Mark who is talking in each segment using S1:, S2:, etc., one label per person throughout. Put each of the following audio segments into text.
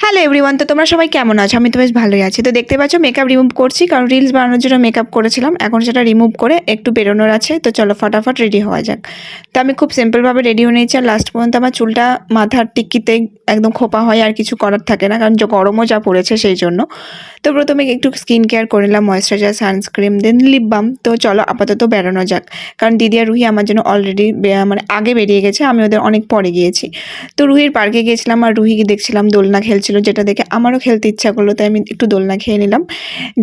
S1: Hello everyone, তো তোমরা সবাই কেমন আছো? আমি তো বেশ ভালোই আছি। তো দেখতে পাচ্ছ মেকআপ রিমুভ করছি, কারণ রিলস বানানোর জন্য মেকআপ করেছিলাম, এখন সেটা রিমুভ করে একটু বেরোনোর আছে। তো চলো ফটাফট রেডি হওয়া যাক। তো আমি খুব সিম্পলভাবে রেডি হয়ে নিয়েছি, আর লাস্ট পর্যন্ত আমার চুলটা মাথার টিক্কিতে একদম খোপা হয়, আর কিছু করার থাকে না, কারণ যে গরমও যা পড়েছে সেই জন্য। তো প্রথমে একটু স্কিন কেয়ার করে নিলাম, ময়েশ্চারাইজার, সানস্ক্রিন, দেন লিপ বাম। তো চলো আপাতত বেরোনো যাক, কারণ দিদি আর রুহি আমার জন্য অলরেডি মানে আগে বেরিয়ে গেছে, আমি ওদের অনেক পরে গিয়েছি। তো রুহির পার্কে গিয়েছিলাম, আর রুহিকে দেখছিলাম দোলনা খেলছিল, যেটা দেখে আমারও খেলতে ইচ্ছা করলো, তাই আমি একটু দোলনা খেয়ে নিলাম।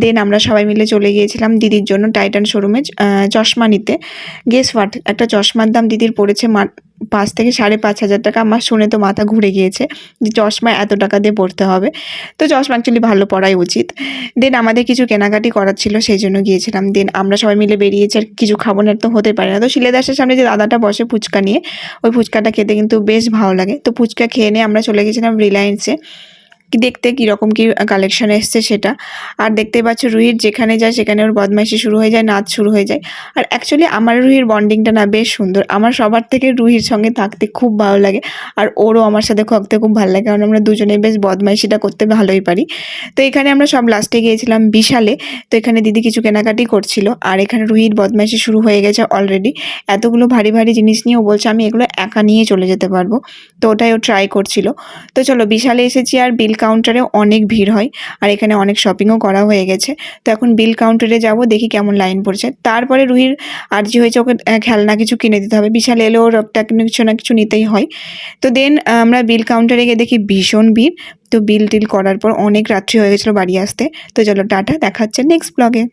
S1: দেন আমরা সবাই মিলে চলে গিয়েছিলাম দিদির জন্য টাইটান শোরুমে চশমা নিতে। গেস হোয়াট, একটা চশমার দাম দিদির পড়েছে 5 থেকে 5,500 টাকা। আমার শুনে তো মাথা ঘুরে গিয়েছে যে চশমা এত টাকা দিয়ে পড়তে হবে। তো চশমা অ্যাকচুয়ালি ভালো পড়াই উচিত। দেন আমাদের কিছু কেনাকাটি করার ছিল, সেই জন্য গিয়েছিলাম। দেন আমরা সবাই মিলে বেরিয়েছি, আর কিছু খাবো না তো হতে পারে না। তো শিলেদাসের সামনে যে দাদাটা বসে ফুচকা নিয়ে, ওই ফুচকাটা খেতে কিন্তু বেশ ভালো লাগে। তো ফুচকা খেয়ে নিয়ে আমরা চলে গেছিলাম রিলায়েন্সে, দেখতে কীরকম কী কালেকশন এসছে সেটা। আর দেখতেই পাচ্ছ রুহির যেখানে যায় সেখানে ওর বদমাইশি শুরু হয়ে যায়, নাচ শুরু হয়ে যায়। আর অ্যাকচুয়ালি আমার রুহির বন্ডিংটা না বেশ সুন্দর, আমার সবার থেকে রুহির সঙ্গে থাকতে খুব ভালো লাগে, আর ওরও আমার সাথে থাকতে খুব ভালো লাগে, কারণ আমরা দুজনেই বেশ বদমাইশিটা করতে ভালোই পারি। তো এখানে আমরা সব লাস্টে গিয়েছিলাম বিশালে। তো এখানে দিদি কিছু কেনাকাটি করছিল, আর এখানে রুহির বদমাইশি শুরু হয়ে গেছে অলরেডি। এতগুলো ভারী ভারী জিনিস নিয়ে ও বলছে আমি এগুলো একা নিয়ে চলে যেতে পারবো, তো ওটাই ও ট্রাই করছিল। তো চলো বিশালে এসেছি, আর বিল কাউন্টারে অনেক ভিড় হয়, আর এখানে অনেক শপিংও করা হয়ে গেছে। তো এখন বিল কাউন্টারে যাব, দেখি কেমন লাইন পড়ছে। তারপরে রুহির আর্জি হয়েছে ওকে খেলনা কিছু কিনে দিতে হবে, বিশালে এলে ওর একটা কিছু না কিছু নিতেই হয়। তো দেন আমরা বিল কাউন্টারে গিয়ে দেখি ভীষণ ভিড়। তো বিল টিল করার পর অনেক রাত্রি হয়ে গেছিলো বাড়ি আসতে। তো চলো টাটা, দেখা হচ্ছে নেক্সট ব্লগে।